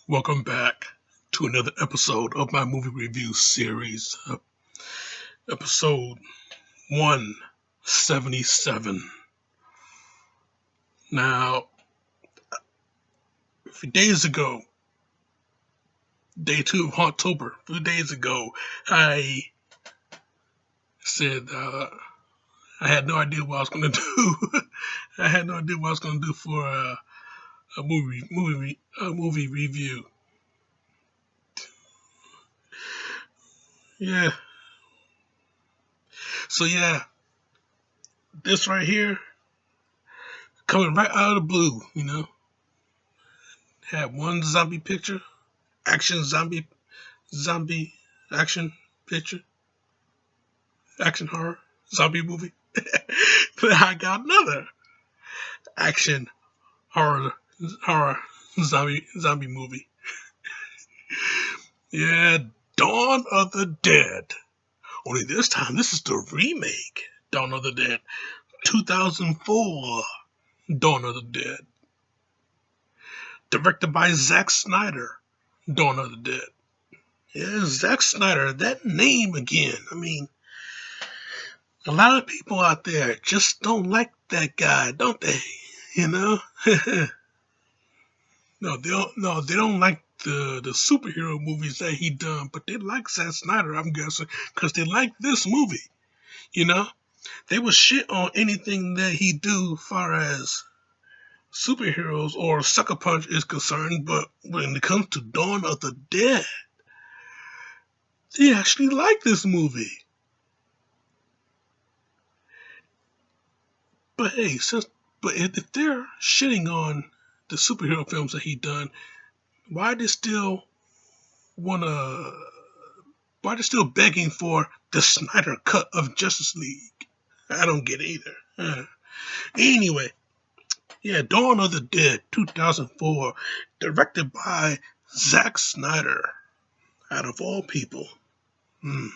Welcome back to another episode of my movie review series, episode 177. Now, a few days ago, day 2 of October, a few days ago, I said I had no idea what I was going to do. I had no idea what I was going to do for a movie review. Yeah. So yeah, this right here, coming right out of the blue, had one zombie picture, action zombie action picture, action horror zombie movie. But I got another action horror horror zombie movie. Yeah, Dawn of the Dead. Only this time, this is the remake. Dawn of the Dead, 2004. Dawn of the Dead, directed by Zack Snyder. Dawn of the Dead. Yeah, Zack Snyder. That name again. I mean, a lot of people out there just don't like that guy, don't they? You know? No, they don't. No, they don't like the superhero movies that he done, but they like Zack Snyder. I'm guessing because they like this movie. You know, they will shit on anything that he do, far as superheroes or Sucker Punch is concerned. But when it comes to Dawn of the Dead, they actually like this movie. But hey, if they're shitting on the superhero films that he done, why they still wanna? Why they still begging for the Snyder cut of Justice League? I don't get it either. Anyway, yeah, Dawn of the Dead, 2004, directed by Zack Snyder. Out of all people, hmm.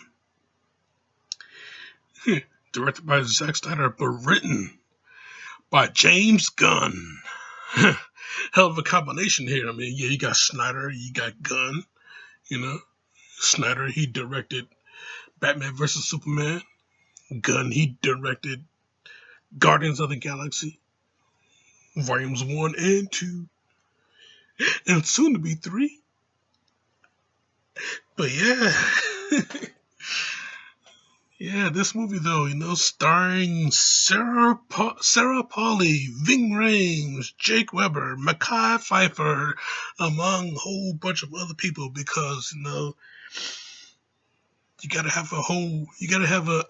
Directed by Zack Snyder, but written by James Gunn. Hell of a combination here. I mean, yeah, you got Snyder, you got Gunn. You know, Snyder, he directed Batman vs Superman. Gunn, he directed Guardians of the Galaxy, Volumes 1 and 2, and soon to be 3. But yeah, yeah, this movie though, starring Sarah Polley, Ving Rhames, Jake Weber, Mekhi Phifer, among a whole bunch of other people, because you gotta have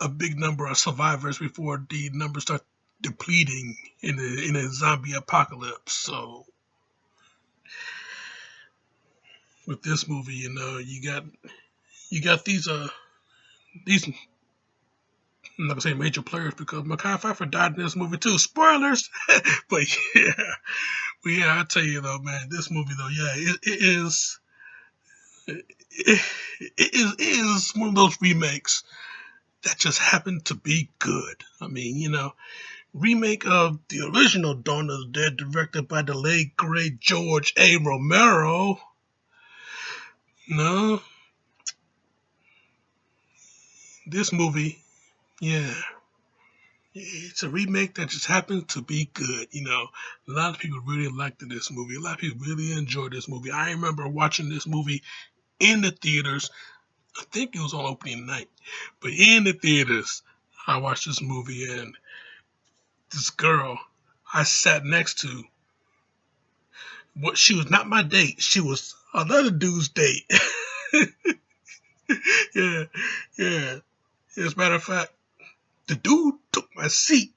a big number of survivors before the numbers start depleting in a zombie apocalypse. So with this movie, you got these I'm not gonna say major players because Mekhi Phifer died in this movie too. Spoilers, but yeah, I tell you though, man, this movie though, yeah, it, it is one of those remakes that just happened to be good. I mean, remake of the original Dawn of the Dead, directed by the late great George A. Romero. No, this movie, yeah, it's a remake that just happens to be good. A lot of people really liked this movie. A lot of people really enjoyed this movie. I remember watching this movie in the theaters. I think it was on opening night, but in the theaters, I watched this movie, and this girl I sat next to, she was not my date. She was another dude's date. Yeah, yeah. As a matter of fact, the dude took my seat,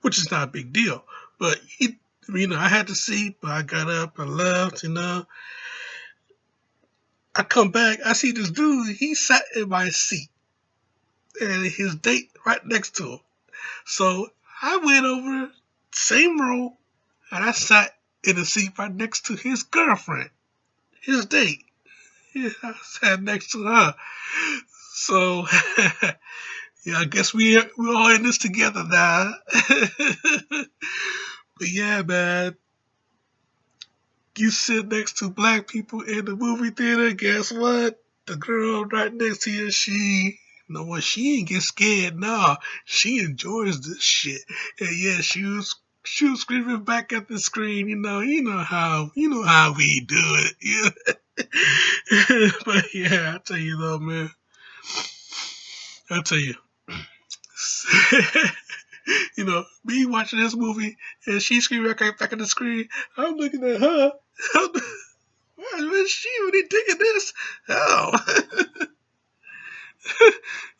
which is not a big deal. But I had the seat, but I got up, I left, I come back, I see this dude, he sat in my seat, and his date right next to him. So I went over, same row, and I sat in the seat right next to his girlfriend, his date. Yeah, I sat next to her. So, yeah, I guess we're all in this together now. But yeah, man, You sit next to black people in the movie theater, guess what? The girl right next to you, you know what, she ain't get scared, nah. She enjoys this shit. And yeah, she was screaming back at the screen, you know how we do it. Yeah. But yeah, I tell you though, man. I tell you. Me watching this movie and she screaming back at the screen, I'm looking at her. Why is she really digging this? Oh,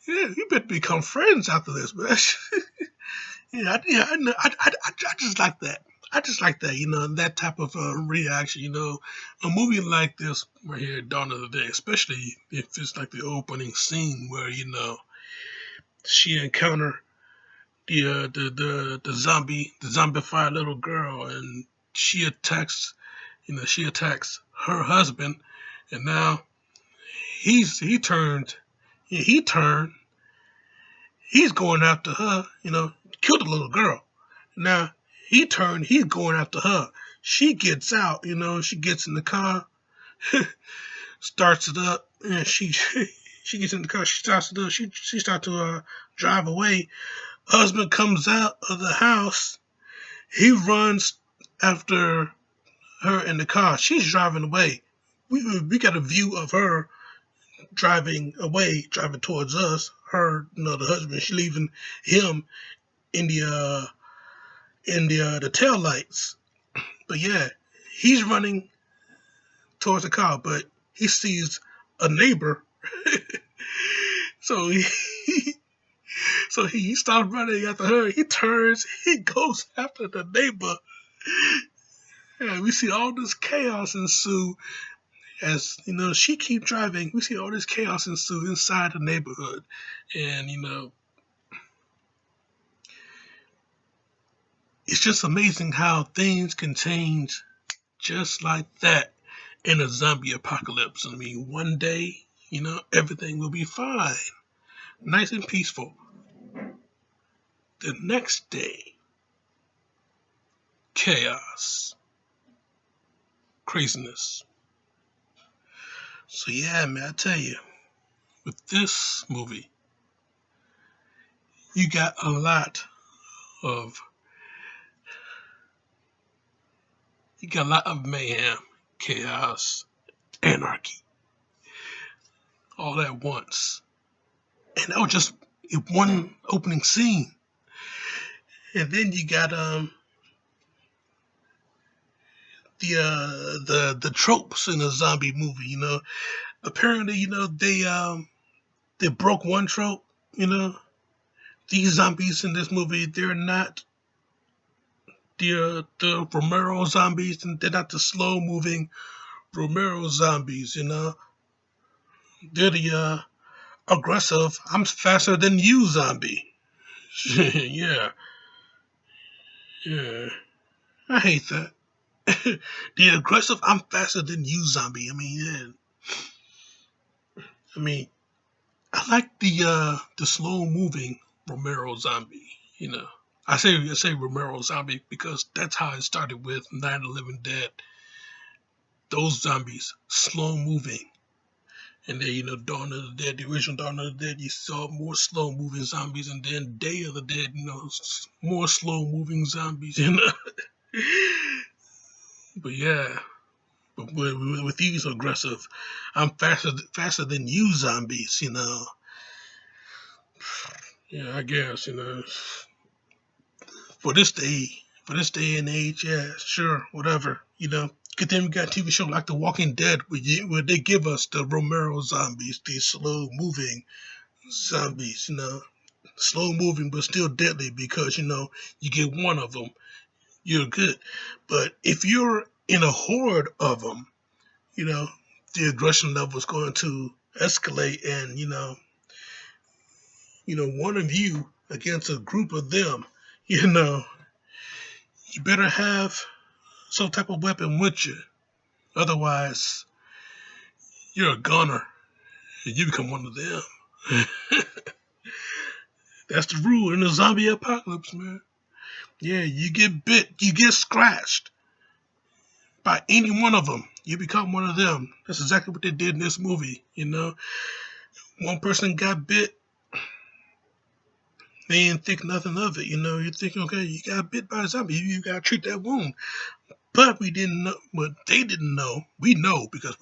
yeah, you better become friends after this, man. I know. I just like that. I just like that, that type of reaction. A movie like this right here, Dawn of the Day, especially if it's like the opening scene where she encounter the zombified little girl, and she attacks her husband, and now he turned, yeah, he's going after her, killed the little girl. Now he's going after her. She gets out, she gets in the car, starts it up, and she gets in the car, she starts it up, she starts to drive away. Husband comes out of the house, he runs after her in the car. She's driving away. We got a view of her driving away, driving towards us. Her, the husband, she leaving him in the tail lights. But yeah, he's running towards the car, but he sees a neighbor. so he so he stops running after her. He turns, he goes after the neighbor. And we see all this chaos ensue as she keep driving. We see all this chaos ensue inside the neighborhood, and it's just amazing how things can change just like that in a zombie apocalypse. I mean, one day, everything will be fine, nice and peaceful. The next day, chaos, craziness. So yeah, man, I tell you, with this movie, you got a lot of mayhem, chaos, anarchy, all at once. And that was just one opening scene. And then you got the tropes in a zombie movie. Apparently, they broke one trope. These zombies in this movie, they're not the Romero zombies, and they're not the slow moving Romero zombies. They're the aggressive, I'm faster than you zombie. Yeah, yeah. I hate that. The aggressive, I'm faster than you zombie. I mean, yeah. I mean, I like the slow moving Romero zombie. I say Romero zombie because that's how it started with Night of the Living Dead. Those zombies, slow moving. And then, Dawn of the Dead, the original Dawn of the Dead, you saw more slow moving zombies, and then Day of the Dead, more slow moving zombies. But yeah, but with these aggressive, I'm faster than you zombies. Yeah, I guess, for this day, and age, yeah, sure, whatever, But then we got a TV show like The Walking Dead, where they give us the Romero zombies, these slow moving zombies, slow moving but still deadly because you get one of them, you're good. But if you're in a horde of them, the aggression level is going to escalate, and one of you against a group of them, you better have some type of weapon with you. Otherwise, you're a goner and you become one of them. That's the rule in the zombie apocalypse, man. Yeah, you get bit, you get scratched. by any one of them. You become one of them. That's exactly what they did in this movie. One person got bit. They didn't think nothing of it. You're thinking, okay, you got bit by a zombie. You got to treat that wound. But we didn't know. But they didn't know. We know because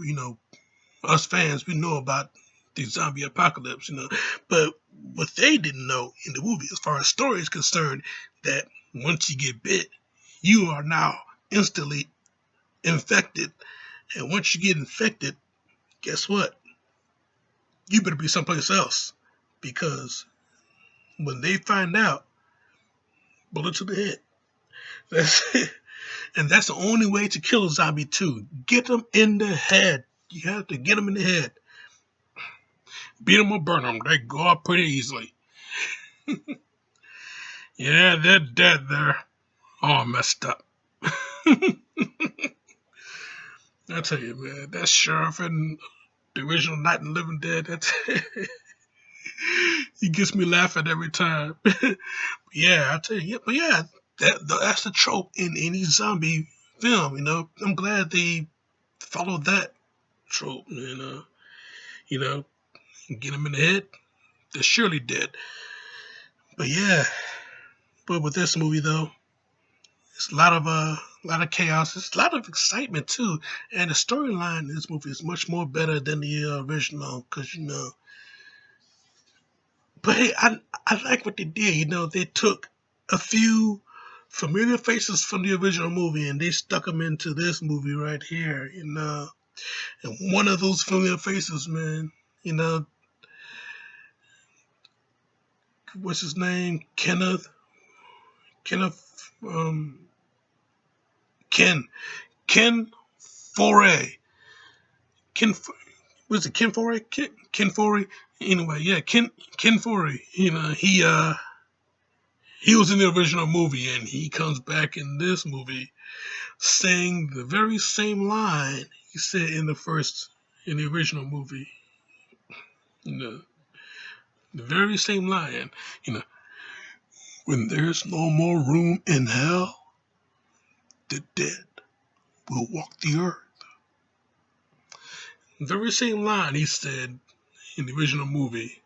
us fans, we know about the zombie apocalypse. But what they didn't know in the movie, as far as story is concerned, that once you get bit, you are now instantly infected. And once you get infected, guess what? You better be someplace else. Because when they find out, bullet to the head. That's it. And that's the only way to kill a zombie too. Get them in the head. You have to get them in the head. Beat them or burn them. They go up pretty easily. Yeah, they're dead there. All messed up. I tell you, man, that sheriff in the original Night and Living Dead, he gets me laughing every time. Yeah, I tell you, but yeah, that's the trope in any zombie film. I'm glad they followed that trope. Get them in the head, they're surely dead. But yeah, but with this movie though, it's a lot of chaos. It's a lot of excitement too, and the storyline in this movie is much more better than the original. But hey, I like what they did. They took a few familiar faces from the original movie and they stuck them into this movie right here. And one of those familiar faces, man. What's his name? Kenneth, Ken Foray. Ken, was it Ken Foray? Ken Foray. Anyway, yeah, Ken Foray. He was in the original movie, and he comes back in this movie saying the very same line he said in the original movie. The very same line. When there's no more room in hell, the dead will walk the earth. The very same line he said in the original movie.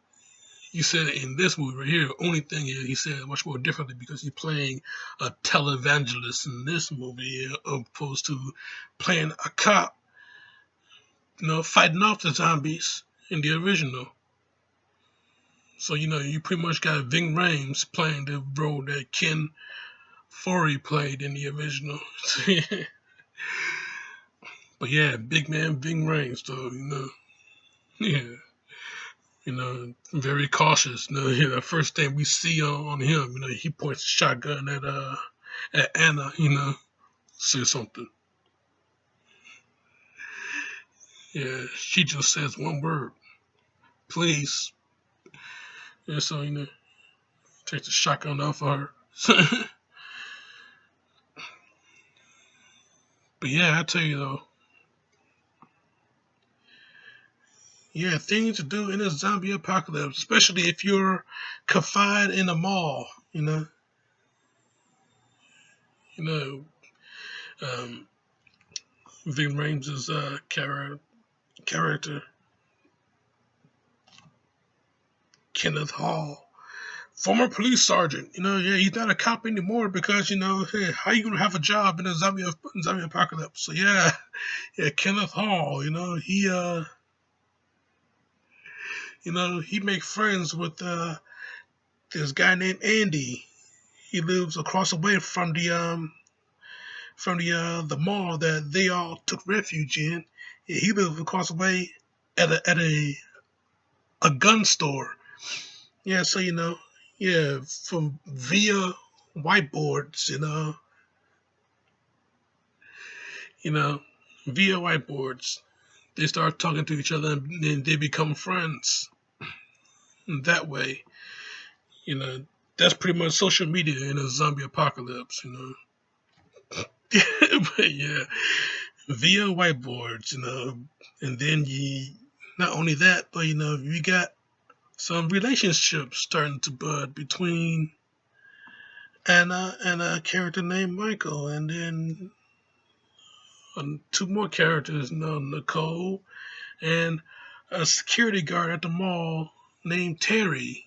He said it in this movie right here. The only thing is he said it much more differently because he's playing a televangelist in this movie opposed to playing a cop, fighting off the zombies in the original. So, you pretty much got Ving Rhames playing the role that Ken Forey played in the original. But yeah, big man Ving Rhames, though, yeah. Very cautious. The first thing we see on him, he points a shotgun at Anna, says something. Yeah, she just says one word, please. Yeah, so, takes the shotgun off of her. But yeah, I tell you though, yeah, things to do in a zombie apocalypse, especially if you're confined in a mall, Ving Rhames' character, Kenneth Hall, former police sergeant. Yeah, he's not a cop anymore because hey, how you gonna have a job in a zombie apocalypse? So yeah, Kenneth Hall. He make friends with this guy named Andy. He lives across the way from the mall that they all took refuge in. Yeah, he lives across the way at a gun store. Yeah, so from via whiteboards, via whiteboards, they start talking to each other and then they become friends. And that way, that's pretty much social media in a zombie apocalypse, But yeah, via whiteboards, and then not only that, but you got some relationships starting to bud between Anna and a character named Michael, and then two more characters, Nicole and a security guard at the mall named Terry.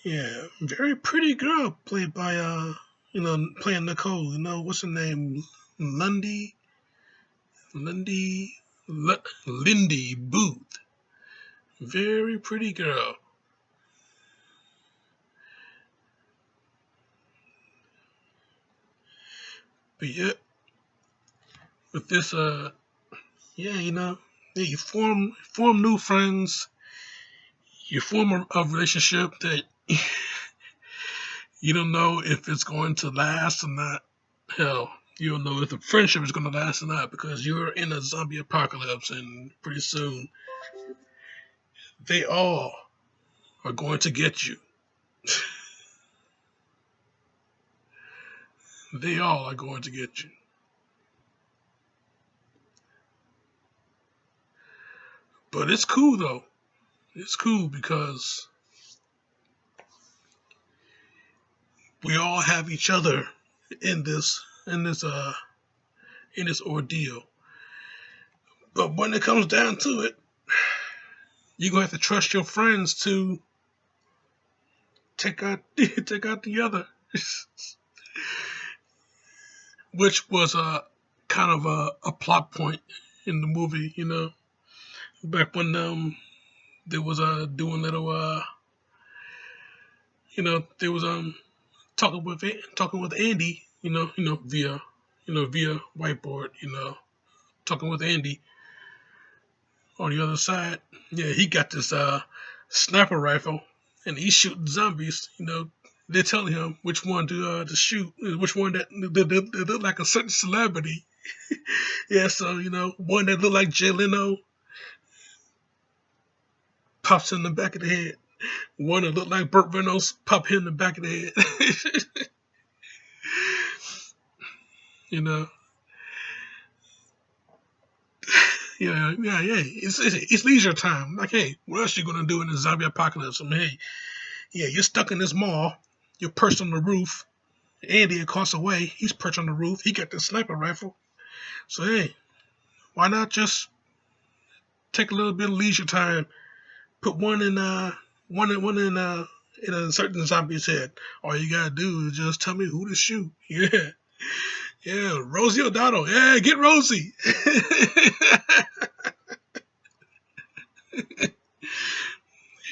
Yeah, very pretty girl played by playing Nicole. What's her name? Lundy, Lindy, Lindy Booth. Very pretty girl. But yeah, with this yeah, yeah, you form new friends. You form a relationship that you don't know if it's going to last or not. Hell, you don't know if the friendship is going to last or not because you're in a zombie apocalypse, and pretty soon they all are going to get you. They all are going to get you. But it's cool though. It's cool because we all have each other in this ordeal. But when it comes down to it, you're gonna have to trust your friends to take out take out the other, which was a kind of a plot point in the movie. Back when there was doing little there was talking with Andy. Via whiteboard. Talking with Andy on the other side. Yeah, he got this sniper rifle and he's shooting zombies. They're telling him which one to shoot, which one that look like a certain celebrity. Yeah, so one that looked like Jay Leno pops in the back of the head. One that looked like Burt Reynolds pop him in the back of the head. you know, yeah. It's leisure time. Like, hey, what else you gonna do in the zombie apocalypse? I mean, hey, yeah, you're stuck in this mall. You're perched on the roof. Andy across the way, he's perched on the roof. He got the sniper rifle. So hey, why not just take a little bit of leisure time, put one in a certain zombie's head. All you gotta do is just tell me who to shoot. Yeah, yeah, Rosie O'Donnell. Yeah, get Rosie.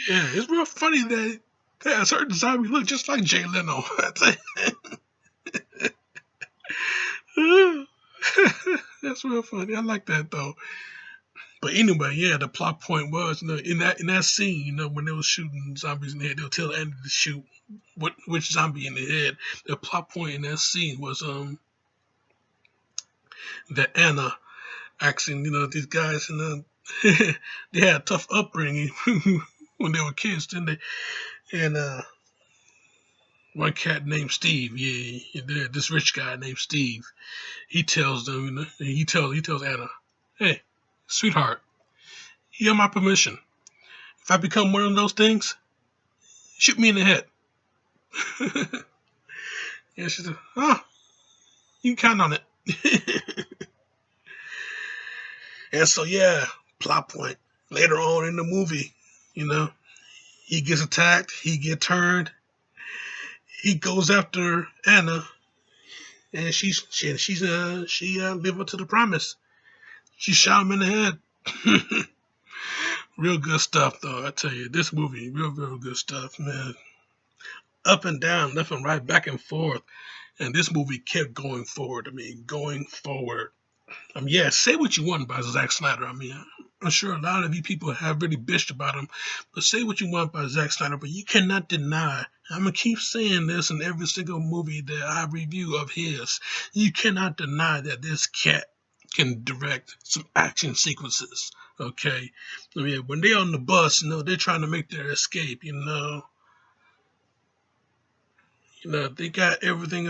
Yeah, it's real funny that a certain zombie look just like Jay Leno. That's real funny. I like that though. But anyway, yeah, the plot point was, in that scene, when they were shooting zombies in the head, they'll tell Andy to shoot which zombie in the head. The plot point in that scene was that Anna asking, these guys, they had a tough upbringing when they were kids, didn't they? And one cat named Steve, yeah, this rich guy named Steve, he tells them, he tells Anna, hey, sweetheart, you have my permission. If I become one of those things, shoot me in the head. Yeah, she said, oh, you can count on it. And so, yeah, plot point. Later on in the movie, he gets attacked, he get turned, he goes after Anna, and she live up to the promise. She shot him in the head. Real good stuff, though. I tell you, this movie, real good stuff, man. Up and down, left and right, back and forth. And this movie kept going forward. I mean, going forward. Yeah, say what you want about Zack Snyder. I mean, I'm sure a lot of you people have really bitched about him, but say what you want about Zack Snyder, but you cannot deny. I'm going to keep saying this in every single movie that I review of his. You cannot deny that this cat can direct some action sequences, okay? I mean, when they're on the bus, they're trying to make their escape, they got everything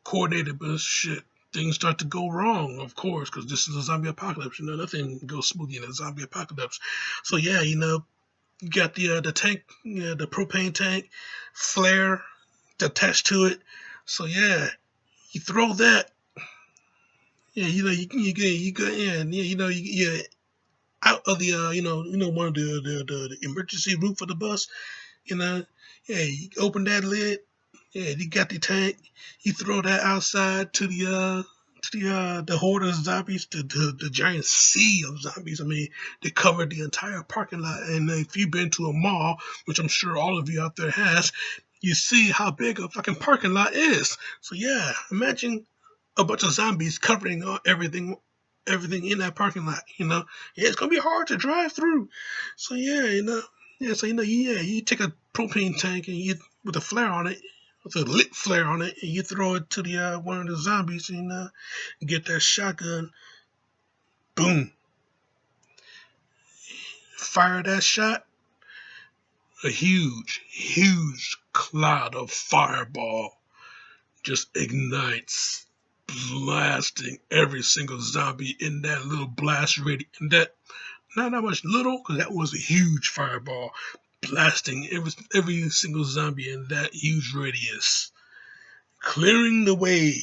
coordinated, but shit, things start to go wrong, of course, because this is a zombie apocalypse. Nothing goes smoothly in a zombie apocalypse. So yeah, you got the tank, the propane tank, flare attached to it. So yeah, you throw that Yeah, yeah, out of the one of the emergency room for the bus. You know, yeah, you open that lid. Yeah, you got the tank. You throw that outside to the horde of zombies, to the giant sea of zombies. I mean, they covered the entire parking lot. And if you've been to a mall, which I'm sure all of you out there has, you see how big a fucking parking lot is. So yeah, imagine a bunch of zombies covering everything in that parking lot. Yeah, it's gonna be hard to drive through. So you take a propane tank and you with a flare on it, with a lit flare on it, and you throw it to the one of the zombies, and you get that shotgun, boom, fire that shot, a huge cloud of fireball just ignites, blasting every single zombie in that little blast radius. That not that much little, because that was a huge fireball, blasting every single zombie in that huge radius, clearing the way.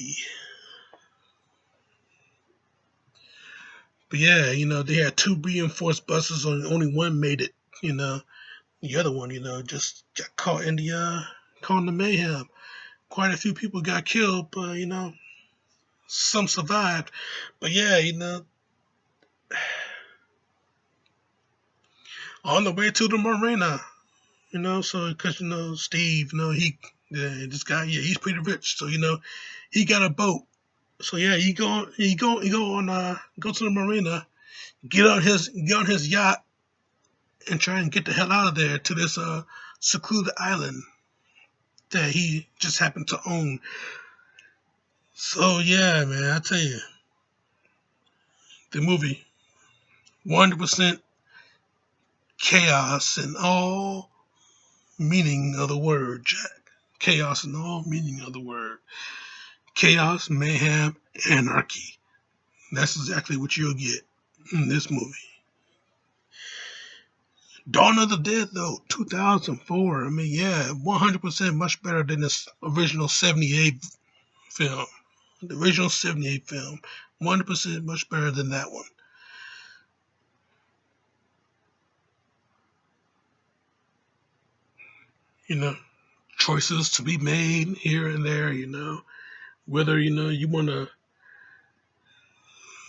But yeah, they had two reinforced buses, only one made it. You know, the other one, just got caught in the mayhem. Quite a few people got killed, but some survived. But yeah, on the way to the marina, so because Steve, this guy, yeah, he's pretty rich, so he got a boat. So yeah, go to the marina, get on his yacht, and try and get the hell out of there to this secluded island that he just happened to own. So yeah, man, I tell you, the movie 100% chaos in all meaning of the word, Jack. Chaos in all meaning of the word. Chaos, mayhem, anarchy. That's exactly what you'll get in this movie. Dawn of the Dead, though, 2004. I mean, yeah, 100% much better than this original 78 film. The original 78 film. 100% much better than that one. You know, choices to be made here and there, whether, you want to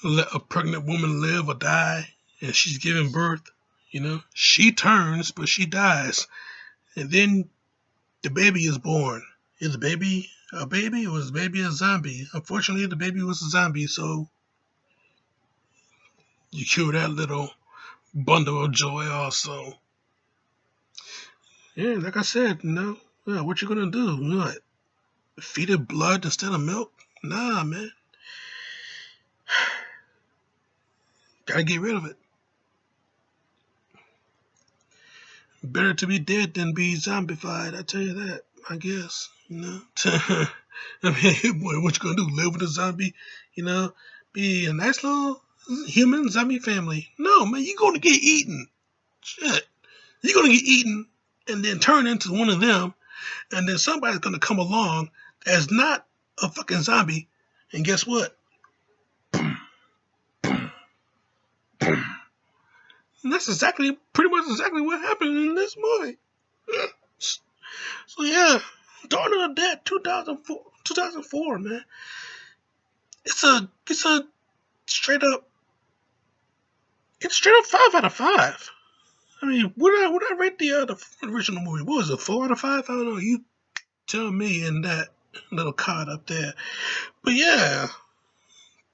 let a pregnant woman live or die and she's giving birth, she turns, but she dies. And then the baby is born. Is the baby a baby or is the baby a zombie? Unfortunately, the baby was a zombie, so you kill that little bundle of joy also. Yeah, like I said, yeah, what you gonna do? What? Feed it blood instead of milk? Nah, man. Gotta get rid of it. Better to be dead than be zombified, I tell you that, I guess, I mean, what you gonna do? Live with a zombie? Be a nice little human zombie family? No, man, you're gonna get eaten. Shit. You're gonna get eaten and then turn into one of them, and then somebody's gonna come along that's not a fucking zombie, and guess what? And that's pretty much exactly what happened in this movie. So yeah, Dawn of the Dead, 2004, man. It's a straight up, it's straight up 5 out of 5. I mean, would I rate the original movie? What was it, 4 out of 5? I don't know. You tell me in that little card up there. But yeah,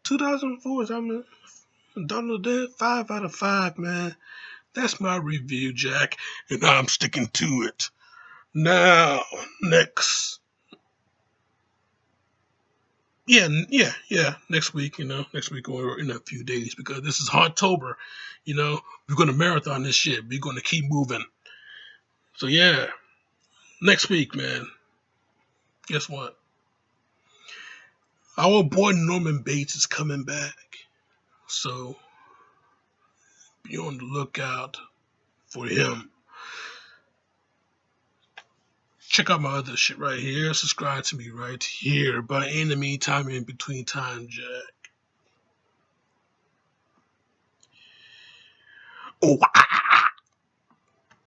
2004. I mean, Dawn of the Dead, 5 out of 5, man. That's my review, Jack, and I'm sticking to it. Now, next. Yeah. Next week, next week or in a few days, because this is October. We're gonna marathon this shit. We're gonna keep moving. So yeah, next week, man. Guess what? Our boy Norman Bates is coming back. So be on the lookout for him. Check out my other shit right here. Subscribe to me right here. But in the meantime, in between time, Jack. Why?